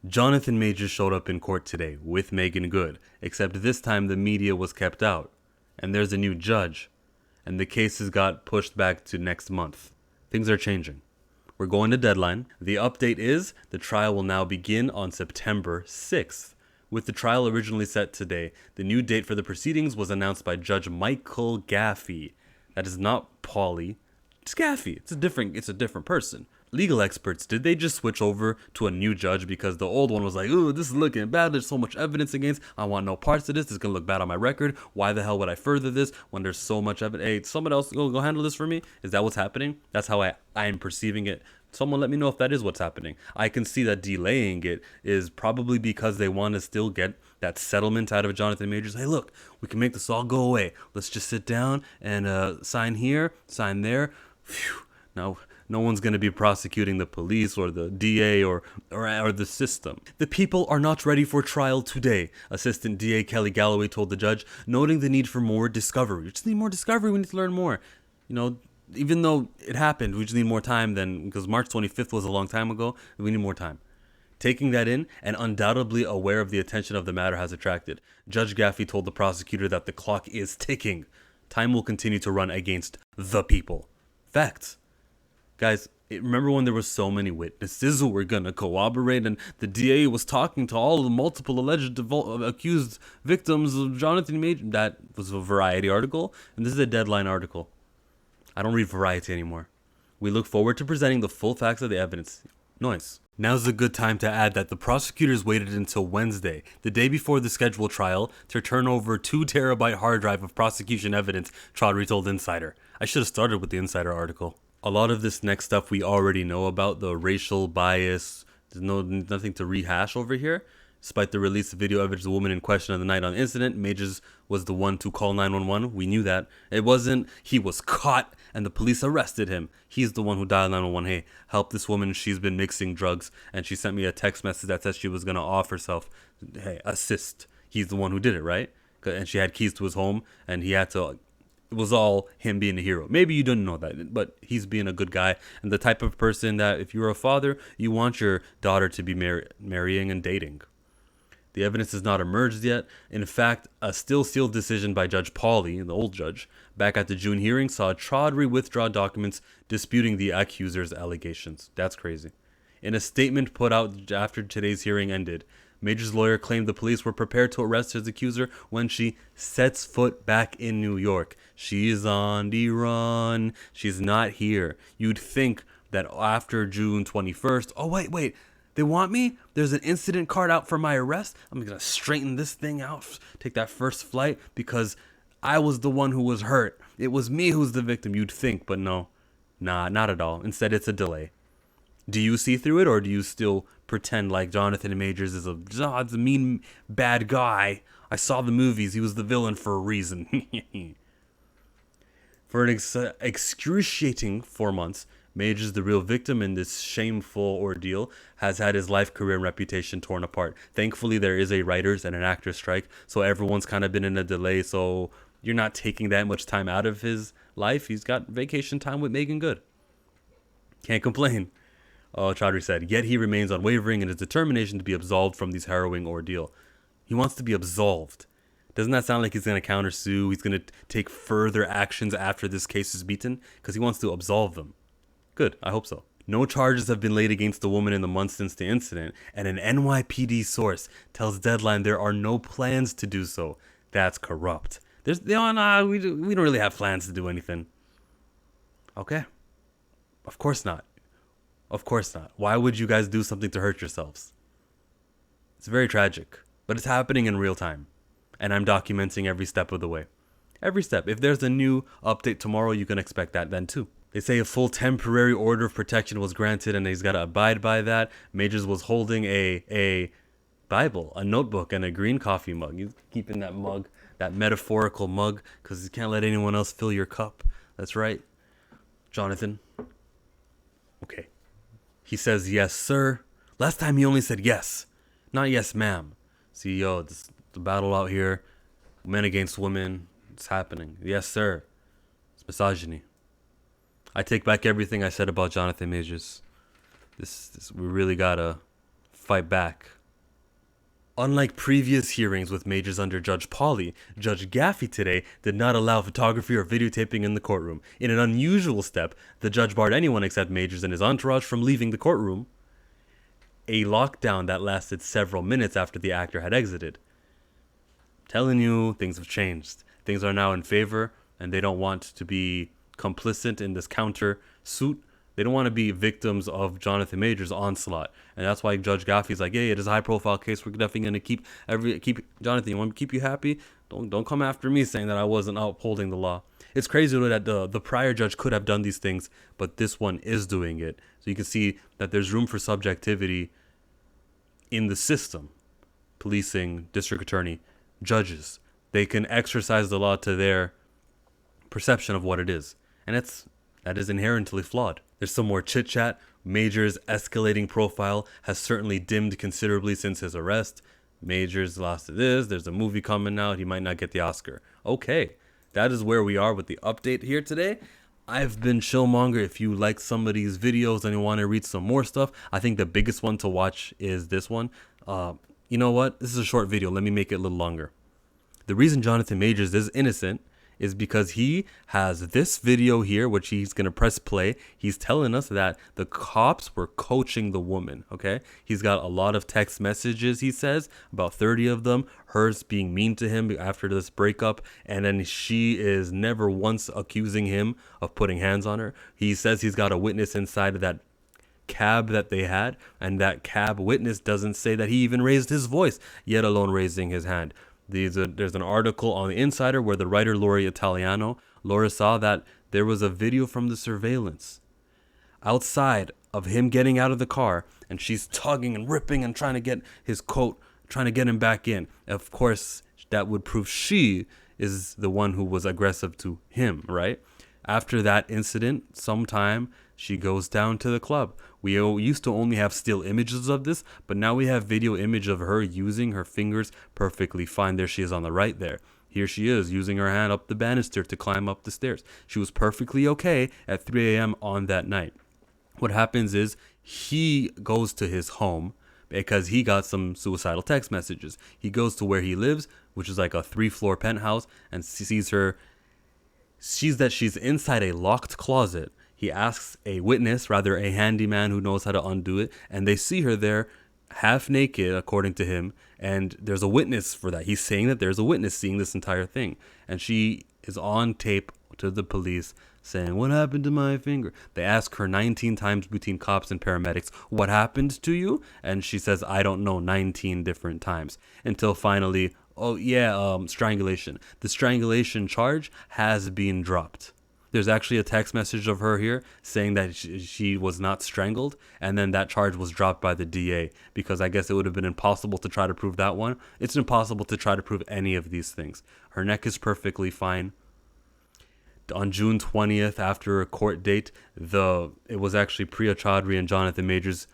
Jonathan Majors showed up in court today with Megan Good, except this time the media was kept out. And there's a new judge, and the cases got pushed back to next month. Things are changing. We're going to deadline. The update is the trial will now begin on September 6th. With the trial originally set today, the new date for the proceedings was announced by Judge Michael Gaffey. That is not Pauly. It's Gaffey. It's a different person. Legal experts, did they just switch over to a new judge because the old one was like, ooh, this is looking bad, there's so much evidence against, I want no parts of this, it's gonna look bad on my record, why the hell would I further this when there's so much evidence? Hey, someone else go handle this for me? Is that what's happening? That's how I'm perceiving it. Someone let me know if that is what's happening. I can see that delaying it is probably because they want to still get that settlement out of Jonathan Majors. Hey, look, we can make this all go away. Let's just sit down and sign here, sign there. Phew. Now, no one's going to be prosecuting the police or the DA or the system. The people are not ready for trial today, Assistant DA Kelly Galloway told the judge, noting the need for more discovery. We just need more discovery. We need to learn more. You know, even though it happened, we just need more time because March 25th was a long time ago. We need more time. Taking that in and undoubtedly aware of the attention of the matter has attracted, Judge Gaffey told the prosecutor that the clock is ticking. Time will continue to run against the people. Facts. Guys, remember when there were so many witnesses who were going to corroborate and the DA was talking to all of the multiple alleged accused victims of Jonathan Major? That was a Variety article, and this is a Deadline article. I don't read Variety anymore. We look forward to presenting the full facts of the evidence. Noise. Now's a good time to add that the prosecutors waited until Wednesday, the day before the scheduled trial, to turn over 2 terabyte hard drive of prosecution evidence, Chaudhry told Insider. I should have started with the Insider article. A lot of this next stuff we already know about, the racial bias. There's nothing to rehash over here. Despite the release of video evidence of the woman in question on the night on the incident, Majors was the one to call 911. We knew that. It wasn't he was caught and the police arrested him. He's the one who dialed 911. Hey, help this woman. She's been mixing drugs. And she sent me a text message that said she was going to off herself. Hey, assist. He's the one who did it, right? And she had keys to his home and he had to... It was all him being a hero. Maybe you didn't know that, but he's being a good guy and the type of person that if you're a father, you want your daughter to be marrying and dating. The evidence has not emerged yet. In fact, a still sealed decision by Judge Pauly, the old judge, back at the June hearing saw Chaudhry withdraw documents disputing the accuser's allegations. That's crazy. In a statement put out after today's hearing ended, Major's lawyer claimed the police were prepared to arrest his accuser when she sets foot back in New York. She's on the run. She's not here. You'd think that after June 21st, oh, wait, they want me? There's an incident card out for my arrest? I'm going to straighten this thing out, take that first flight because I was the one who was hurt. It was me who's the victim, you'd think, but no. Nah, not at all. Instead, it's a delay. Do you see through it, or do you still pretend like Jonathan Majors is a mean, bad guy? I saw the movies. He was the villain for a reason. For an excruciating 4 months, Majors, the real victim in this shameful ordeal, has had his life, career, and reputation torn apart. Thankfully, there is a writers and an actors strike, so everyone's kind of been in a delay, so you're not taking that much time out of his life. He's got vacation time with Megan Good. Can't complain. Chaudhry said, yet he remains unwavering in his determination to be absolved from this harrowing ordeal. He wants to be absolved. Doesn't that sound like he's going to countersue? He's going to take further actions after this case is beaten? Because he wants to absolve them. Good, I hope so. No charges have been laid against the woman in the months since the incident, and an NYPD source tells Deadline there are no plans to do so. That's corrupt. We don't really have plans to do anything. Okay. Of course not. Of course not. Why would you guys do something to hurt yourselves? It's very tragic, but it's happening in real time, and I'm documenting every step of the way. Every step. If there's a new update tomorrow, you can expect that then too. They say a full temporary order of protection was granted, and he's got to abide by that. Majors was holding a Bible, a notebook, and a green coffee mug. He's keeping that mug, that metaphorical mug, because you can't let anyone else fill your cup. That's right, Jonathan. Okay. He says, yes, sir. Last time he only said yes, not yes, ma'am. See, the battle out here, men against women, it's happening. Yes, sir. It's misogyny. I take back everything I said about Jonathan Majors. We really gotta fight back. Unlike previous hearings with majors under Judge Pauly, Judge Gaffey today did not allow photography or videotaping in the courtroom. In an unusual step, the judge barred anyone except Majors and his entourage from leaving the courtroom, a lockdown that lasted several minutes after the actor had exited. I'm telling you, things have changed. Things are now in favor, and they don't want to be complicit in this counter suit. They don't want to be victims of Jonathan Majors' onslaught. And that's why Judge Gaffey's like, hey, it is a high-profile case. We're definitely going to keep Jonathan, you want me to keep you happy? Don't come after me saying that I wasn't upholding the law. It's crazy that the prior judge could have done these things, but this one is doing it. So you can see that there's room for subjectivity in the system. Policing, district attorney, judges. They can exercise the law to their perception of what it is. And that is inherently flawed. There's some more chit chat. Majors' escalating profile has certainly dimmed considerably since his arrest. Majors lost to this. There's a movie coming out. He might not get the Oscar. Okay, that is where we are with the update here today. I've been Monger. If you like some of these videos and you want to read some more stuff, I think the biggest one to watch is this one. You know what? This is a short video. Let me make it a little longer. The reason Jonathan Majors is innocent is because he has this video here, which he's going to press play. He's telling us that the cops were coaching the woman, okay? He's got a lot of text messages, he says, about 30 of them, hers being mean to him after this breakup, and then she is never once accusing him of putting hands on her. He says he's got a witness inside of that cab that they had, and that cab witness doesn't say that he even raised his voice, yet alone raising his hand. There's an article on the Insider where the writer Laura saw that there was a video from the surveillance outside of him getting out of the car, and she's tugging and ripping and trying to get his coat, trying to get him back in. Of course, that would prove she is the one who was aggressive to him, right? After that incident, sometime she goes down to the club. We used to only have still images of this, but now we have video image of her using her fingers perfectly fine. There she is on the right there. Here she is using her hand up the banister to climb up the stairs. She was perfectly okay at 3 a.m. on that night. What happens is he goes to his home because he got some suicidal text messages. He goes to where he lives, which is like a 3-floor penthouse, and sees that she's inside a locked closet. He asks a witness, rather a handyman who knows how to undo it, and they see her there half naked, according to him, and there's a witness for that. He's saying that there's a witness seeing this entire thing, and she is on tape to the police saying, what happened to my finger? They ask her 19 times between cops and paramedics, what happened to you? And she says, I don't know, 19 different times, until finally, oh yeah, strangulation. The strangulation charge has been dropped. There's actually a text message of her here saying that she was not strangled, and then that charge was dropped by the DA because I guess it would have been impossible to try to prove that one. It's impossible to try to prove any of these things. Her neck is perfectly fine. On June 20th, after a court date, it was actually Priya Chaudhry and Jonathan Majors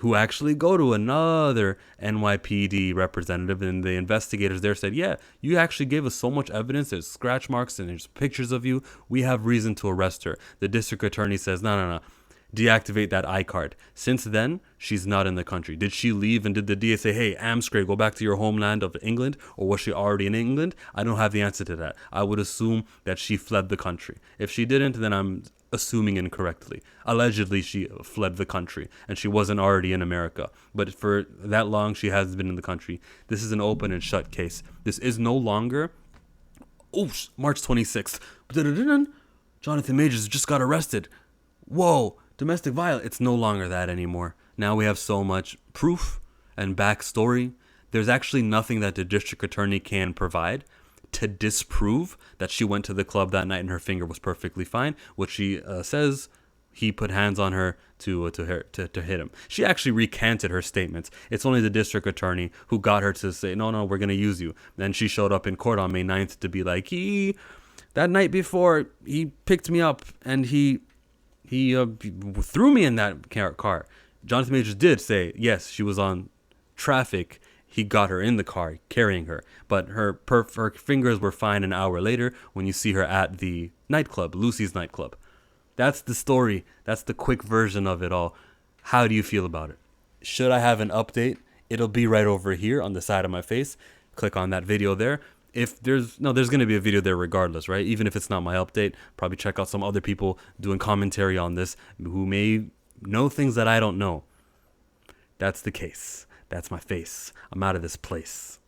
who actually go to another NYPD representative, and the investigators there said, yeah, you actually gave us so much evidence, there's scratch marks and there's pictures of you, we have reason to arrest her. The district attorney says, no, deactivate that iCard. Since then, she's not in the country. Did she leave, and did the DA say, hey, Amscray, go back to your homeland of England, or was she already in England? I don't have the answer to that. I would assume that she fled the country. If she didn't, then I'm assuming incorrectly. Allegedly, she fled the country, and she wasn't already in America. But for that long, she has been in the country. This is an open and shut case. This is no longer, March 26th. Jonathan Majors just got arrested. Whoa, domestic violence. It's no longer that anymore. Now we have so much proof and backstory. There's actually nothing that the district attorney can provide to disprove that she went to the club that night and her finger was perfectly fine. What she says, he put hands on her to hit him. She actually recanted her statements. It's only the district attorney who got her to say, no, we're going to use you. Then she showed up in court on May 9th to be like, that night before, he picked me up and he threw me in that car. Jonathan Majors did say, yes, she was on traffic. He got her in the car, carrying her. But her fingers were fine an hour later when you see her at the nightclub, Lucy's nightclub. That's the story. That's the quick version of it all. How do you feel about it? Should I have an update It'll be right over here on the side of my face. Click on that video there. If there's going to be a video there regardless, right? Even if it's not my update, probably check out some other people doing commentary on this who may know things that I don't know. That's the case. That's my face. I'm out of this place.